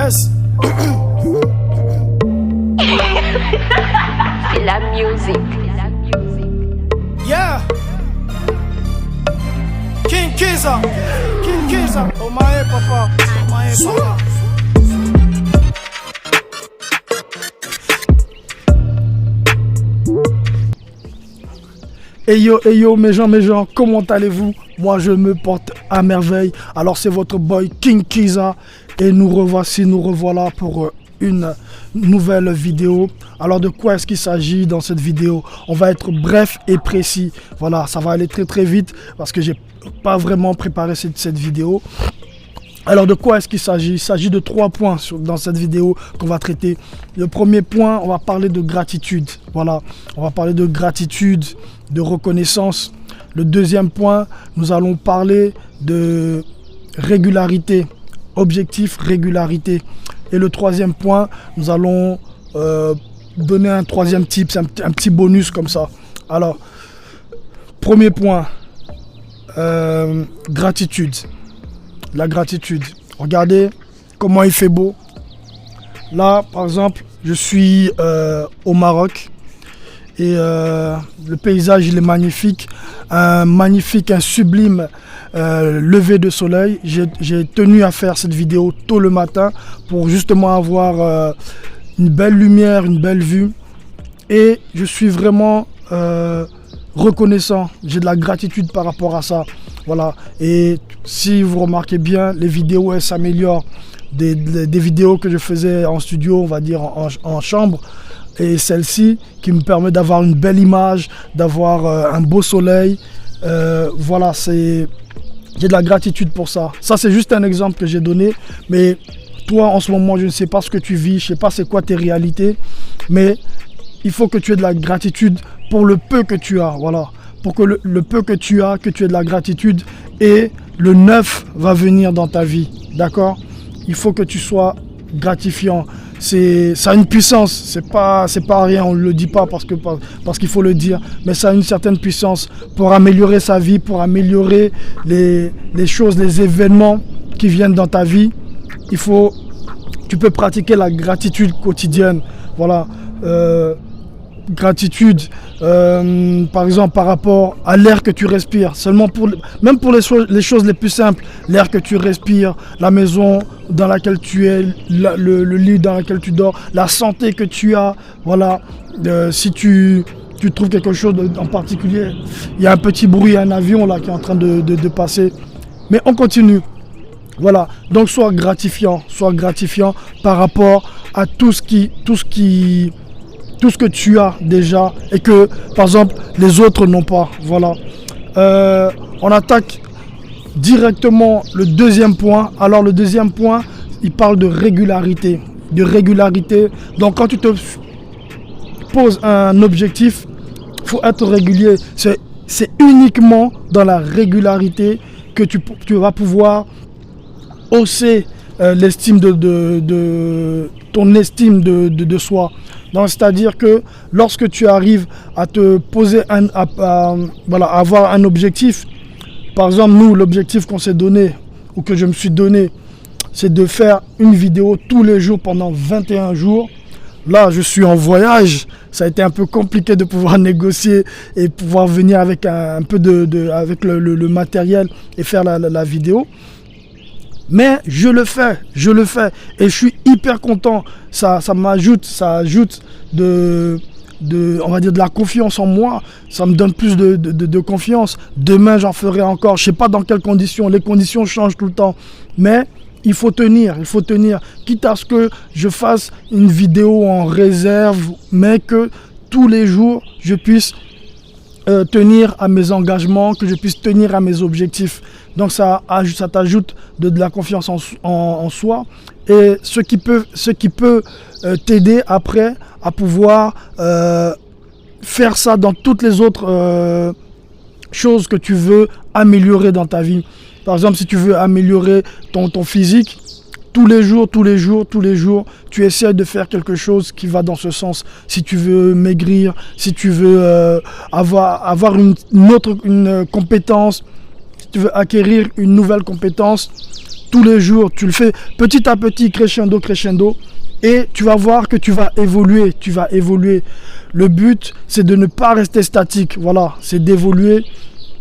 Yes. C'est la musique. Yeah. King Kiza. King Kiza. Omae papa. Omae papa. Hey yo mes gens, comment allez-vous? Moi je me porte à merveille. Alors c'est votre boy King Kiza et nous revoilà pour une nouvelle vidéo. Alors de quoi est-ce qu'il s'agit dans cette vidéo? On va être bref et précis. Voilà, ça va aller très vite parce que j'ai pas vraiment préparé cette vidéo. Alors de quoi est-ce qu'il s'agit? Il s'agit de 3 points dans cette vidéo qu'on va traiter. Le premier point, on va parler de gratitude. Voilà, on va parler de gratitude, de reconnaissance. Le deuxième point, nous allons parler de régularité, objectif, régularité. Et le troisième point, nous allons donner un troisième tip, un petit bonus comme ça. Alors, premier point, gratitude. La gratitude. Regardez comment il fait beau. Là, par exemple, je suis au Maroc et le paysage il est magnifique. Un sublime lever de soleil. J'ai tenu à faire cette vidéo tôt le matin pour justement avoir une belle lumière, une belle vue. Et je suis vraiment reconnaissant. J'ai de la gratitude par rapport à ça. Voilà, et si vous remarquez bien, les vidéos elles s'améliorent. Des vidéos que je faisais en studio, on va dire en chambre, et celle-ci qui me permet d'avoir une belle image, d'avoir un beau soleil. Voilà, j'ai de la gratitude pour ça. Ça c'est juste un exemple que j'ai donné, mais toi en ce moment je ne sais pas ce que tu vis, je ne sais pas c'est quoi tes réalités, mais il faut que tu aies de la gratitude pour le peu que tu as, voilà. Pour que le peu que tu aies de la gratitude et le neuf va venir dans ta vie, d'accord? Il faut que tu sois gratifiant. Ça a une puissance, c'est pas rien, on ne le dit pas parce qu'il faut le dire, mais ça a une certaine puissance pour améliorer sa vie, pour améliorer les choses, les événements qui viennent dans ta vie. Tu peux pratiquer la gratitude quotidienne, voilà. Gratitude, par exemple par rapport à l'air que tu respires, même pour les choses les plus simples, l'air que tu respires, la maison dans laquelle tu es, le lit dans lequel tu dors, la santé que tu as, voilà. Si tu trouves quelque chose en particulier, il y a un petit bruit, un avion là qui est en train de passer, mais on continue. Voilà, donc sois gratifiant par rapport à tout ce que tu as déjà et que, par exemple, les autres n'ont pas. Voilà. On attaque directement le deuxième point. Alors, le deuxième point, il parle de régularité. Donc, quand tu te poses un objectif, il faut être régulier. C'est uniquement dans la régularité que tu vas pouvoir hausser l'estime ton estime de soi. C'est-à-dire que lorsque tu arrives à te poser avoir un objectif, par exemple nous l'objectif qu'on s'est donné ou que je me suis donné, c'est de faire une vidéo tous les jours pendant 21 jours. Là je suis en voyage, ça a été un peu compliqué de pouvoir négocier et pouvoir venir avec un peu avec le matériel et faire la vidéo. Mais je le fais et je suis hyper content. Ça ajoute on va dire de la confiance en moi. Ça me donne plus de confiance. Demain j'en ferai encore. Je sais pas dans quelles conditions. Les conditions changent tout le temps. Mais il faut tenir. Quitte à ce que je fasse une vidéo en réserve, mais que tous les jours je puisse tenir à mes engagements, que je puisse tenir à mes objectifs. Donc ça t'ajoute de la confiance en soi et ce qui peut t'aider après à pouvoir faire ça dans toutes les autres choses que tu veux améliorer dans ta vie. Par exemple, si tu veux améliorer ton physique, tous les jours, tu essaies de faire quelque chose qui va dans ce sens. Si tu veux maigrir, si tu veux avoir une compétence, si tu veux acquérir une nouvelle compétence, tous les jours, tu le fais petit à petit, crescendo, crescendo, et tu vas voir que tu vas évoluer, Le but, c'est de ne pas rester statique, voilà, c'est d'évoluer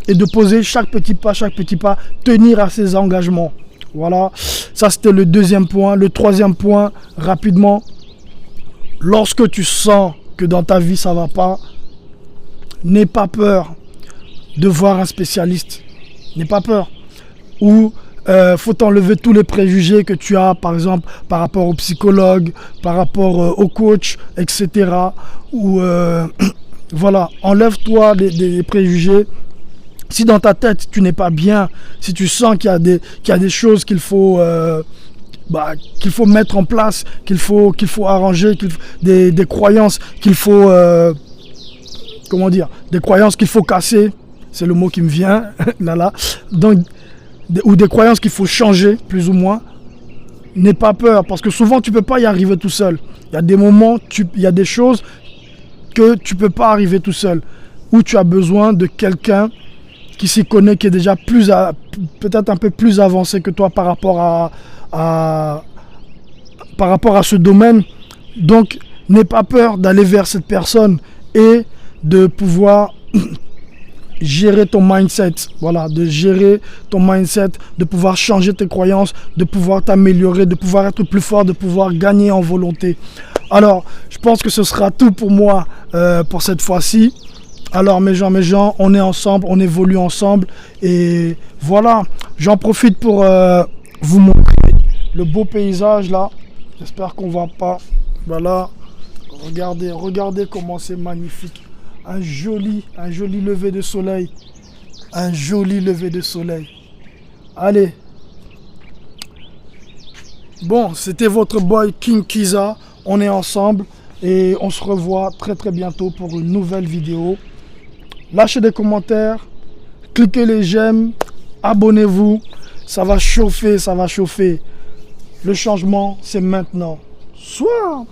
et de poser chaque petit pas, tenir à ses engagements. Voilà, ça c'était le deuxième point. Le troisième point, rapidement, lorsque tu sens que dans ta vie ça va pas, n'aie pas peur de voir un spécialiste. N'aie pas peur. Ou faut t'enlever tous les préjugés que tu as, par exemple, par rapport au psychologue, par rapport au coach, etc. Ou voilà, enlève-toi des préjugés. Si dans ta tête tu n'es pas bien, si tu sens qu'il y a des choses qu'il faut mettre en place, qu'il faut arranger, des croyances qu'il faut des croyances qu'il faut casser, c'est le mot qui me vient là. Donc ou des croyances qu'il faut changer plus ou moins. N'aie pas peur, parce que souvent tu peux pas y arriver tout seul. Il y a des moments, il y a des choses que tu peux pas arriver tout seul, où tu as besoin de quelqu'un qui s'y connaît, qui est déjà peut-être un peu plus avancé que toi par rapport à ce domaine. Donc, n'aie pas peur d'aller vers cette personne et de pouvoir gérer ton mindset. Voilà, de gérer ton mindset, de pouvoir changer tes croyances, de pouvoir t'améliorer, de pouvoir être plus fort, de pouvoir gagner en volonté. Alors, je pense que ce sera tout pour moi pour cette fois-ci. Alors mes gens, on est ensemble, on évolue ensemble et voilà, j'en profite pour vous montrer le beau paysage là. J'espère qu'on va pas. Voilà, regardez comment c'est magnifique. Un joli lever de soleil. Un joli lever de soleil. Allez. Bon, c'était votre boy King Kiza. On est ensemble et on se revoit très très bientôt pour une nouvelle vidéo. Lâchez des commentaires, cliquez les j'aime, abonnez-vous, ça va chauffer. Le changement, c'est maintenant. Soit